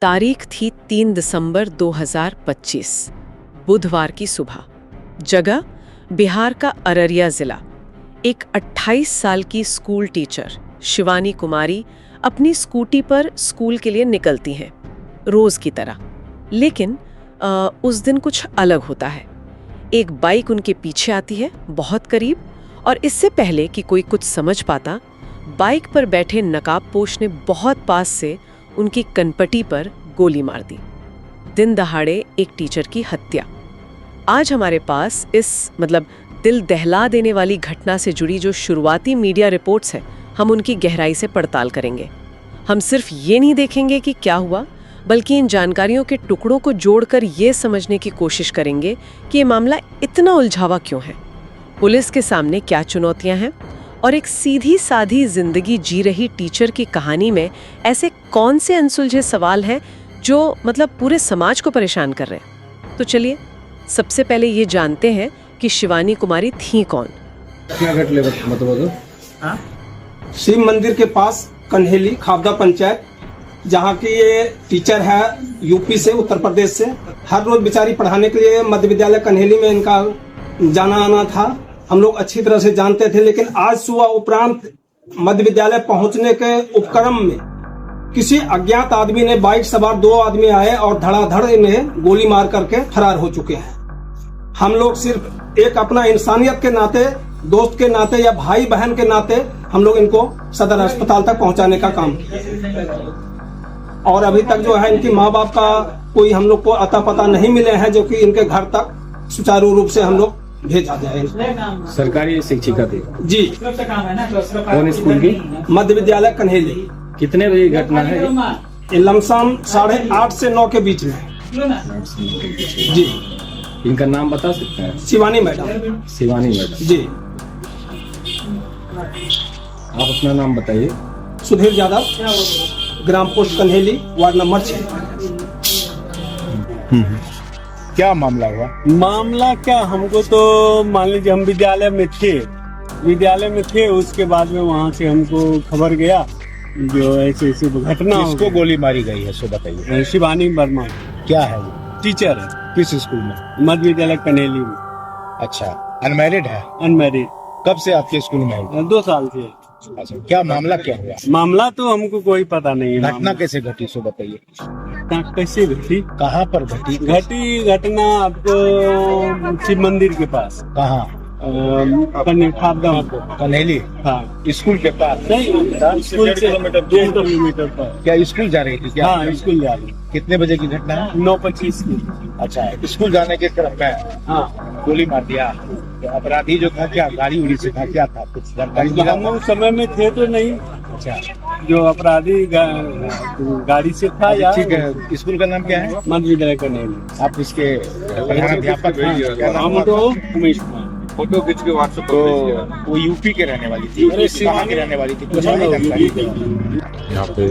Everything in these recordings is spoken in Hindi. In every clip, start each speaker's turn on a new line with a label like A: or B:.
A: तारीख थी 3 दिसंबर 2025, बुधवार की सुबह। जगह बिहार का अररिया जिला। एक 28 साल की स्कूल टीचर शिवानी कुमारी अपनी स्कूटी पर स्कूल के लिए निकलती हैं, रोज की तरह। लेकिन उस दिन कुछ अलग होता है। एक बाइक उनके पीछे आती है, बहुत करीब, और इससे पहले कि कोई कुछ समझ पाता, बाइक पर बैठे नकाबपोश ने बहुत पास से उनकी कनपटी पर गोली मार दी। दिन दहाड़े एक टीचर की हत्या। आज हमारे पास इस दिल दहला देने वाली घटना से जुड़ी जो शुरुआती मीडिया रिपोर्ट्स हैं, हम उनकी गहराई से पड़ताल करेंगे। हम सिर्फ ये नहीं देखेंगे कि क्या हुआ, बल्कि इन जानकारियों के टुकड़ों को जोड़कर ये समझने की कोशिश करेंगे कि ये मामला इतना उलझावा क्यों है, पुलिस के सामने क्या चुनौतियां हैं, और एक सीधी साधी जिंदगी जी रही टीचर की कहानी में ऐसे कौन से अनसुलझे सवाल हैं जो पूरे समाज को परेशान कर रहे हैं। तो चलिए सबसे पहले ये जानते हैं कि शिवानी कुमारी थी कौन।
B: शिव मंदिर के पास कन्हेली खाबदा पंचायत, जहाँ की ये टीचर है यूपी से, उत्तर प्रदेश से। हर रोज बेचारी पढ़ाने के लिए मध्य विद्यालय कन्हेली में इनका जाना आना था। हम लोग अच्छी तरह से जानते थे, लेकिन आज सुबह उपरांत मध्य विद्यालय पहुंचने के उपक्रम में किसी अज्ञात आदमी ने, बाइक सवार 2 आदमी आए और धड़ाधड़ इन्हें गोली मार करके फरार हो चुके हैं। हम लोग सिर्फ एक अपना इंसानियत के नाते, दोस्त के नाते या भाई बहन के नाते हम लोग इनको सदर अस्पताल तक पहुंचाने का काम किया। और अभी तक जो है इनकी माँ बाप का कोई हम लोग को अता पता नहीं मिले हैं, जो कि इनके घर तक सुचारू रूप से हम लोग भेजा जाए।
C: सरकारी शिक्षिका थी
B: जी।
C: कौन स्कूल की?
B: मध्य विद्यालय कन्हेली।
C: कितने बजे घटना है?
B: ये लमसम 8:30 से 9 के बीच में जी।
C: इनका नाम बता सकते हैं?
B: शिवानी मैडम।
C: शिवानी मैडम
B: जी।
C: आप अपना नाम बताइए।
B: सुधीर यादव, ग्राम पोस्ट कन्हेली, वार्ड नंबर 6।
D: क्या मामला हुआ?
E: मामला क्या, हमको तो मान लीजिए हम विद्यालय में थे, उसके बाद में वहाँ से हमको खबर गया जो ऐसे घटना।
D: किसको गोली मारी गई है सो बताइए।
E: शिवानी वर्मा।
D: क्या है वो?
E: टीचर है।
D: किस स्कूल में?
E: मध्य विद्यालय कन्हेली में।
D: अच्छा, अनमैरिड है?
E: अनमैरिड।
D: कब से आपके स्कूल में है?
E: 2 साल से।
D: अच्छा, क्या मामला क्या हुआ?
E: मामला तो हमको कोई पता नहीं है।
D: घटना कैसे घटी सो बताइए।
E: कैसे घटी?
D: कहाँ पर घटी?
E: घटना आपको शिव मंदिर के पास।
D: कहाँ? कन्हेली।
E: हाँ,
D: स्कूल के पास?
E: नहीं, स्कूल से 1.5 किलोमीटर पर।
D: क्या स्कूल जा रही थी क्या?
E: हाँ, स्कूल जा रही।
D: कितने बजे की घटना है?
E: 9:25 की।
D: अच्छा, स्कूल जाने के क्रम में
E: हाँ,
D: गोली मार दिया। तो अपराधी जो था क्या गाड़ी उड़ी से था, क्या था, कुछ जानकारी?
E: हम उस समय में थे तो नहीं।
D: अच्छा,
E: जो अपराधी गाड़ी से था या।
D: ठीक है, स्कूल का नाम क्या है?
E: मध्य विद्यालय का नहीं।
D: आप इसके प्रधानाध्यापक हैं? क्या नाम?
E: उमेश कुमार।
D: फोटो खींच के व्हाट्सएप तो वो यूपी के रहने वाली थी? कहाँ की रहने वाली थी? कुछ नहीं जानकारी?
F: यहाँ पे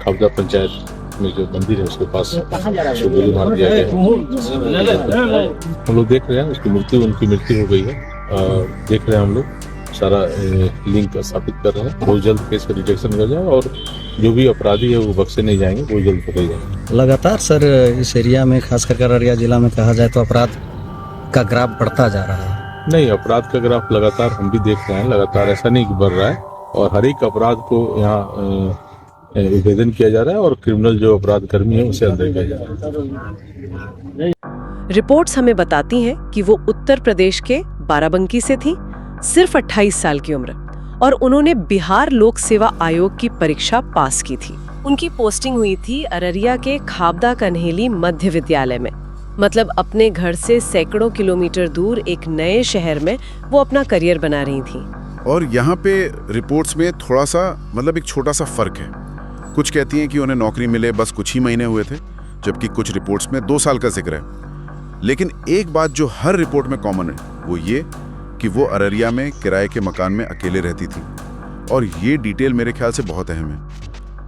F: खाबदा पंचायत में जो मंदिर है उसके पास उसको गोली मार दिया गया। हम लोग देख रहे हैं उसकी मृत्यु, उनकी मृत्यु हो गई है। देख रहे हैं हम लोग, सारा लिंक स्थापित कर रहे हैं। बहुत जल्द केस का डिटेक्शन कर जाए और जो भी अपराधी है वो बख्शे नहीं जाएंगे, बहुत जल्द पकड़े जाएंगे।
G: लगातार सर इस एरिया में, खास करके अररिया जिला में कहा जाए तो अपराध का ग्राफ बढ़ता जा रहा है।
F: नहीं, अपराध का ग्राफ लगातार हम भी देख रहे हैं, लगातार ऐसा नहीं कि बढ़ रहा है, और हर एक अपराध को यहाँ विभेदन किया जा रहा है और क्रिमिनल जो अपराध कर्मी है उसे अंदर किया जा रहा है।
A: रिपोर्ट्स हमें बताती हैं कि वो उत्तर प्रदेश के बाराबंकी से थी, सिर्फ 28 साल की उम्र, और उन्होंने बिहार लोक सेवा आयोग की परीक्षा पास की थी। उनकी पोस्टिंग हुई थी अररिया के खाबदा कन्हेली मध्य विद्यालय में। अपने घर से सैकड़ों किलोमीटर दूर एक नए शहर में वो अपना करियर बना रही थी।
H: और यहाँ पे रिपोर्ट्स में थोड़ा सा एक छोटा सा फर्क है। कुछ कहती हैं कि उन्हें नौकरी मिले बस कुछ ही महीने हुए थे, जबकि कुछ रिपोर्ट्स में 2 साल का जिक्र है। लेकिन एक बात जो हर रिपोर्ट में कॉमन है वो ये कि वो अररिया में किराए के मकान में अकेले रहती थी। और ये डिटेल मेरे ख्याल से बहुत अहम है।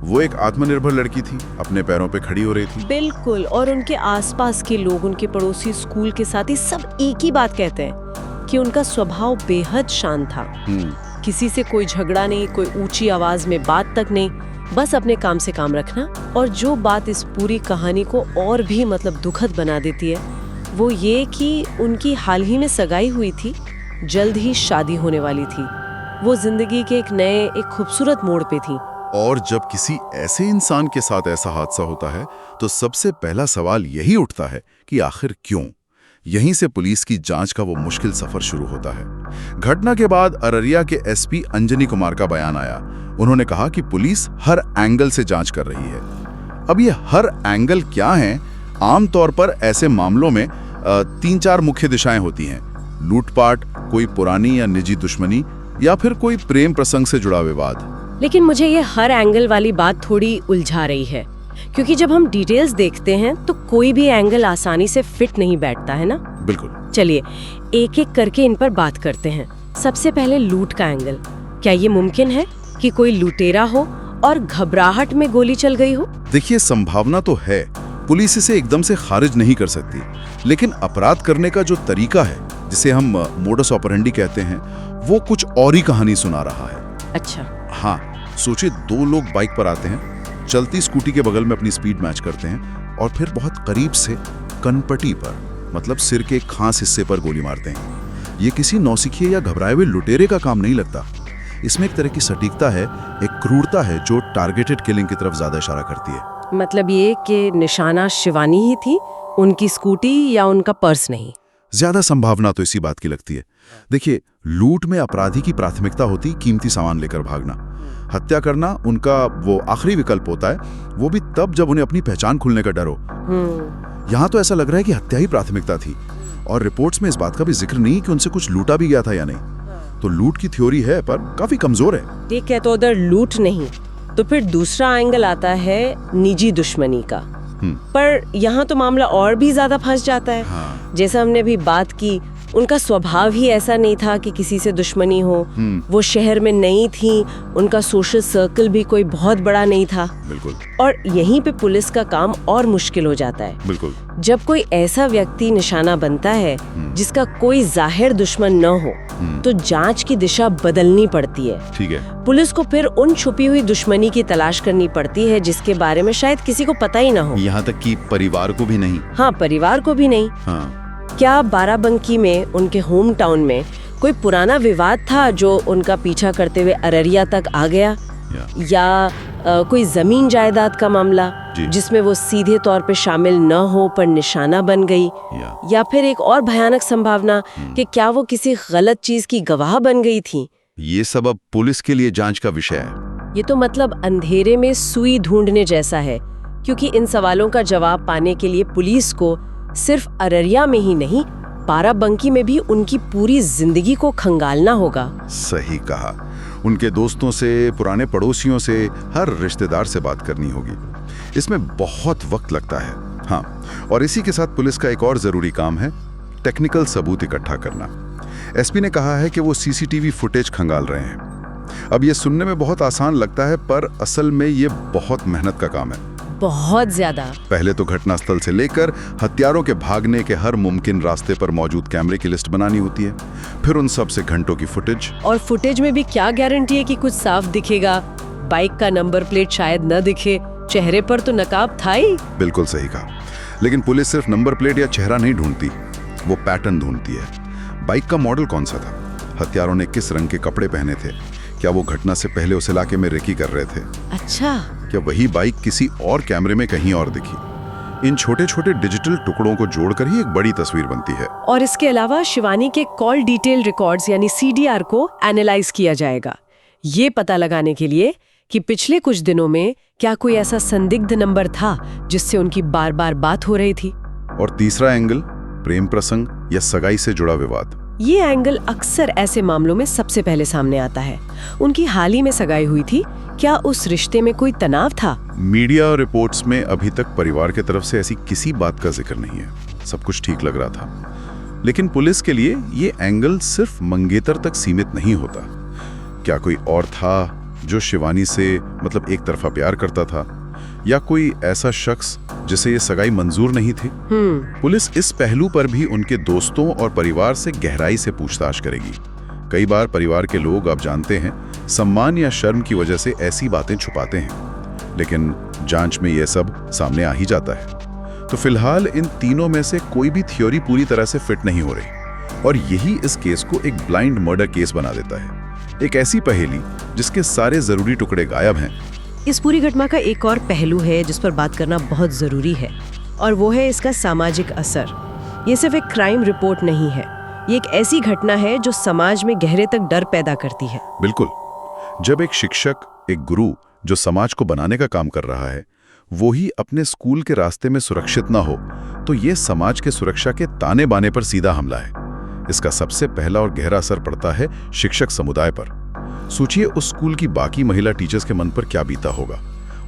H: वो एक आत्मनिर्भर लड़की थी, अपने पैरों पे खड़ी हो रही थी।
A: बिल्कुल, और उनके आसपास के लोग, उनके पड़ोसी, स्कूल के साथी सब एक ही बात कहते हैं कि उनका स्वभाव बेहद शांत था। किसी से कोई झगड़ा नहीं, कोई ऊंची आवाज में बात तक नहीं, बस अपने काम से काम रखना। और जो बात इस पूरी कहानी को और भी दुखद बना देती है वो ये कि उनकी हाल ही में सगाई हुई थी, जल्द ही शादी होने वाली थी, वो जिंदगी के एक खूबसूरत मोड़ पे थी।
H: और जब किसी ऐसे इंसान के साथ ऐसा हादसा होता है तो सबसे पहला सवाल यही उठता है कि आखिर क्यों। यहीं से पुलिस की जांच का वो मुश्किल सफर शुरू होता है। घटना के बाद अररिया के एसपी अंजनी कुमार का बयान आया। उन्होंने कहा कि पुलिस हर एंगल से जांच कर रही है। अब ये हर एंगल क्या है? आमतौर पर ऐसे मामलों में 3-4 मुख्य दिशाएं होती हैं। लूटपाट, कोई पुरानी या निजी दुश्मनी, या फिर कोई प्रेम प्रसंग से जुड़ा विवाद।
A: लेकिन मुझे ये हर एंगल वाली बात थोड़ी उलझा रही है, क्योंकि जब हम डिटेल्स देखते हैं तो कोई भी एंगल आसानी से फिट नहीं बैठता है ना।
H: बिल्कुल।
A: चलिए एक एक करके इन पर बात करते हैं। सबसे पहले लूट का एंगल। क्या ये मुमकिन है कि कोई लुटेरा हो और घबराहट में गोली चल गई हो?
H: देखिए, संभावना तो है, पुलिस इसे एकदम से खारिज नहीं कर सकती, लेकिन अपराध करने का जो तरीका है, जिसे हम मोडस ऑपरेंडी कहते हैं, वो कुछ और ही कहानी सुना रहा है।
A: अच्छा।
H: हाँ, सोचिए 2 लोग बाइक पर आते हैं, चलती स्कूटी के बगल में अपनी स्पीड मैच करते हैं और फिर बहुत करीब से कनपटी पर, मतलब सिर के खास हिस्से पर गोली मारते हैं। ये किसी नौसिखिए या घबराए हुए लुटेरे का काम नहीं लगता। इसमें एक तरह की सटीकता है, एक क्रूरता है जो टारगेटेड किलिंग की तरफ ज्यादा इशारा करती है।
A: मतलब ये कि निशाना शिवानी ही थी, उनकी स्कूटी या उनका पर्स नहीं?
H: ज्यादा संभावना तो इसी बात की लगती है। देखिए, लूट में अपराधी की प्राथमिकता होती कीमती सामान लेकर भागना। हत्या करना उनका वो आखिरी विकल्प होता है, वो भी तब जब उन्हें अपनी पहचान खुलने का डर हो। यहाँ तो ऐसा लग रहा है कि हत्या ही प्राथमिकता थी, और रिपोर्ट्स में इस बात का भी जिक्र नहीं कि उनसे कुछ लूटा भी गया था या नहीं। तो लूट की थ्योरी है पर काफी कमजोर है।
A: ठीक है, तो उधर लूट नहीं, तो फिर दूसरा एंगल आता है निजी दुश्मनी का। पर यहाँ तो मामला और भी ज्यादा फंस जाता है।
H: हाँ।
A: जैसा हमने अभी बात की, उनका स्वभाव ही ऐसा नहीं था कि किसी से दुश्मनी हो। वो शहर में नई थी, उनका सोशल सर्कल भी कोई बहुत बड़ा नहीं था।
H: बिल्कुल।
A: और यहीं पे पुलिस का काम और मुश्किल हो जाता है।
H: बिल्कुल।
A: जब कोई ऐसा व्यक्ति निशाना बनता है जिसका कोई जाहिर दुश्मन न हो, तो जांच की दिशा बदलनी पड़ती है।
H: ठीक है।
A: पुलिस को फिर उन छुपी हुई दुश्मनी की तलाश करनी पड़ती है जिसके बारे में शायद किसी को पता ही ना हो।
H: यहाँ तक कि परिवार को भी नहीं।
A: हाँ, परिवार को भी नहीं।
H: हाँ।
A: क्या बाराबंकी में, उनके होम टाउन में, कोई पुराना विवाद था जो उनका पीछा करते हुए अररिया तक आ गया? या कोई जमीन जायदाद का मामला जिसमें वो सीधे तौर पे शामिल न हो पर निशाना बन गई? या फिर एक और भयानक संभावना कि क्या वो किसी गलत चीज की गवाह बन गई थी?
H: ये सब अब पुलिस के लिए जांच का विषय है।
A: ये तो मतलब अंधेरे में सुई ढूंढने जैसा है, क्योंकि इन सवालों का जवाब पाने के लिए पुलिस को सिर्फ अररिया में ही नहीं, बाराबंकी में भी उनकी पूरी जिंदगी को खंगालना होगा।
H: सही कहा। उनके दोस्तों से, पुराने पड़ोसियों से, हर रिश्तेदार से बात करनी होगी। इसमें बहुत वक्त लगता है। हाँ, और इसी के साथ पुलिस का एक और जरूरी काम है, टेक्निकल सबूत इकट्ठा करना। एसपी ने कहा है कि वो सीसीटीवी फुटेज खंगाल रहे हैं। अब ये सुनने में बहुत आसान लगता है, पर असल में ये बहुत मेहनत का काम है।
A: बहुत ज्यादा।
H: पहले तो घटनास्थल से लेकर हत्यारों के भागने के हर मुमकिन रास्ते पर मौजूद कैमरे की लिस्ट बनानी होती है, फिर उन सब से घंटों की फुटेज।
A: और फुटेज में भी क्या गारंटी है कि कुछ साफ दिखेगा? बाइक का नंबर प्लेट शायद न दिखे, चेहरे पर तो नकाब था ही।
H: बिल्कुल सही कहा। लेकिन पुलिस सिर्फ नंबर प्लेट या चेहरा नहीं ढूंढती, वो पैटर्न ढूंढती है। बाइक का मॉडल कौन सा था? हत्यारों ने किस रंग के कपड़े पहने थे? क्या वो घटना से पहले उस इलाके में रेकी कर रहे थे?
A: अच्छा।
H: क्या वही बाइक किसी और कैमरे में कहीं और दिखी? इन छोटे छोटे डिजिटल टुकड़ों को जोड़कर ही एक बड़ी तस्वीर बनती है।
A: और इसके अलावा शिवानी के कॉल डिटेल रिकॉर्ड्स यानी CDR को एनालाइज किया जाएगा, ये पता लगाने के लिए कि पिछले कुछ दिनों में क्या कोई ऐसा संदिग्ध नंबर था जिससे उनकी बार बार बात हो रही थी।
H: और तीसरा एंगल, प्रेम प्रसंग या सगाई से जुड़ा विवाद।
A: ये एंगल अक्सर ऐसे मामलों में सबसे पहले सामने आता है। उनकी हाल ही में सगाई हुई थी, क्या उस रिश्ते में कोई तनाव था?
H: मीडिया और रिपोर्ट्स में अभी तक परिवार की तरफ से ऐसी किसी बात का जिक्र नहीं है। सब कुछ ठीक लग रहा था। लेकिन पुलिस के लिए ये एंगल सिर्फ मंगेतर तक सीमित नहीं होता। क्या कोई और था जो शिवानी से मतलब एक तरफा प्यार करता था, या कोई ऐसा शख्स जिसे ये सगाई मंजूर नहीं थी? पुलिस इस पहलू पर भी उनके दोस्तों और परिवार से गहराई से पूछताछ करेगी। कई बार परिवार के लोग, आप जानते हैं, सम्मान या शर्म की वजह से ऐसी बातें छुपाते हैं। लेकिन जांच में यह सब सामने आ ही जाता है। तो फिलहाल इन तीनों में से कोई भी थ्योरी पूरी तरह से फिट नहीं हो रही और यही इस केस को एक ब्लाइंड मर्डर केस बना देता है, एक ऐसी पहेली जिसके सारे जरूरी टुकड़े गायब हैं।
I: इस पूरी घटना का एक और पहलू है जिस पर बात करना बहुत जरूरी है और वो है इसका सामाजिक असर। ये सिर्फ एक क्राइम रिपोर्ट नहीं है, ये एक ऐसी घटना है जो समाज में गहरे तक डर पैदा करती है।
H: बिल्कुल, जब एक शिक्षक, एक गुरु जो समाज को बनाने का काम कर रहा है, वो ही अपने स्कूल के रास्ते में सुरक्षित ना हो, तो ये समाज के सुरक्षा के ताने बाने पर सीधा हमला है। इसका सबसे पहला और गहरा असर पड़ता है शिक्षक समुदाय पर। सोचिए उस स्कूल की बाकी महिला टीचर्स के मन पर क्या बीता होगा,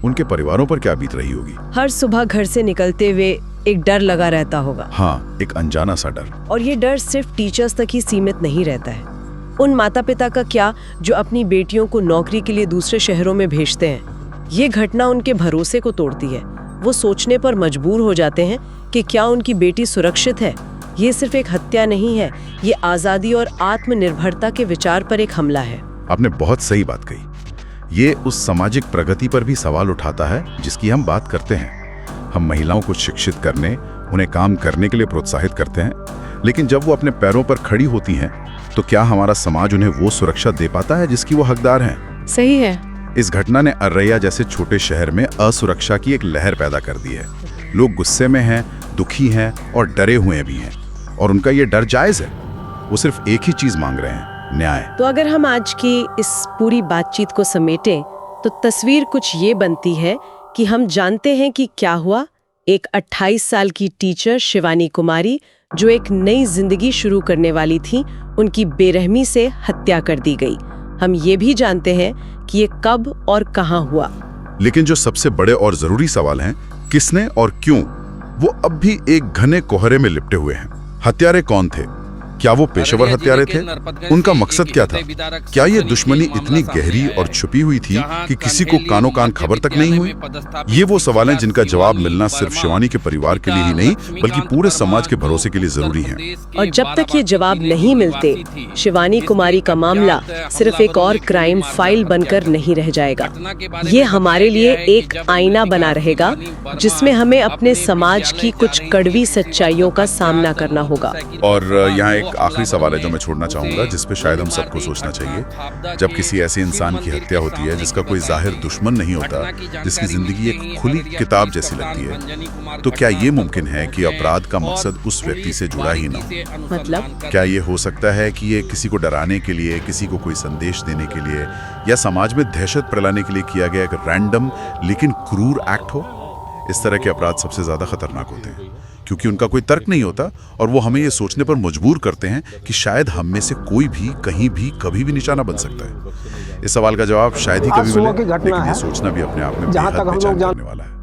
H: उनके परिवारों पर क्या बीत रही होगी।
I: हर सुबह घर से निकलते हुए एक डर लगा रहता होगा।
H: हाँ, एक अनजाना सा डर।
I: और ये डर सिर्फ टीचर्स तक ही सीमित नहीं रहता है। उन माता पिता का क्या जो अपनी बेटियों को नौकरी के लिए दूसरे शहरों में भेजते हैं। ये घटना उनके भरोसे को तोड़ती है। वो सोचने पर मजबूर हो जाते हैं कि क्या उनकी बेटी सुरक्षित है। ये सिर्फ एक हत्या नहीं है, ये आज़ादी और आत्मनिर्भरता के विचार पर एक हमला है।
H: आपने बहुत सही बात कही। ये उस सामाजिक प्रगति पर भी सवाल उठाता है जिसकी हम बात करते हैं। हम महिलाओं को शिक्षित करने, उन्हें काम करने के लिए प्रोत्साहित करते हैं, लेकिन जब वो अपने पैरों पर खड़ी होती हैं, तो क्या हमारा समाज उन्हें वो सुरक्षा दे पाता है जिसकी वो हकदार हैं?
A: सही है।
H: इस घटना ने अर्रैया जैसे छोटे शहर में असुरक्षा की एक लहर पैदा कर दी है। लोग गुस्से में हैं, दुखी हैं और डरे हुए भी हैं, और उनका ये डर जायज है। वो सिर्फ एक ही चीज मांग रहे हैं, न्याय।
I: तो अगर हम आज की इस पूरी बातचीत को समेटें तो तस्वीर कुछ ये बनती है कि हम जानते हैं कि क्या हुआ। एक 28 साल की टीचर शिवानी कुमारी जो एक नई जिंदगी शुरू करने वाली थी, उनकी बेरहमी से हत्या कर दी गई। हम ये भी जानते हैं कि ये कब और कहां हुआ।
H: लेकिन जो सबसे बड़े और जरूरी सवाल हैं, किसने और क्यों, वो अब भी एक घने कोहरे में लिपटे हुए हैं। हत्यारे कौन थे? क्या वो पेशेवर हत्यारे थे? उनका मकसद क्या था? क्या ये दुश्मनी इतनी गहरी और छुपी हुई थी कि किसी को कानो कान खबर तक नहीं हुई? ये वो सवाल हैं जिनका जवाब मिलना सिर्फ शिवानी के परिवार के लिए ही नहीं, बल्कि पूरे समाज के भरोसे के लिए जरूरी है।
I: और जब तक ये जवाब नहीं मिलते, शिवानी कुमारी का मामला सिर्फ एक और क्राइम फाइल बनकर नहीं रह जाएगा। ये हमारे लिए एक आईना बना रहेगा जिसमें हमें अपने समाज की कुछ कड़वी सच्चाइयों का सामना करना होगा।
H: और यहाँ एक आखिरी सवाल है जो मैं छोड़ना चाहूंगा, जिस पे शायद हम सबको सोचना चाहिए। जब किसी ऐसे इंसान की हत्या होती है जिसका कोई जाहिर दुश्मन नहीं होता, जिसकी जिंदगी एक खुली किताब जैसी लगती है, तो क्या ये मुमकिन है कि अपराध का मकसद उस व्यक्ति से जुड़ा ही ना हो?
I: मतलब
H: क्या ये हो सकता है कि ये किसी को डराने के लिए, किसी को कोई संदेश देने के लिए, या समाज में दहशत फैलाने के लिए किया गया एक रैंडम लेकिन क्रूर एक्ट हो? इस तरह के अपराध सबसे ज्यादा खतरनाक होते हैं क्योंकि उनका कोई तर्क नहीं होता, और वो हमें ये सोचने पर मजबूर करते हैं कि शायद हम में से कोई भी कहीं भी कभी भी निशाना बन सकता है। इस सवाल का जवाब शायद ही कभी मिले, लेकिन ये सोचना भी अपने आप में बेहद बेचैन करने वाला है।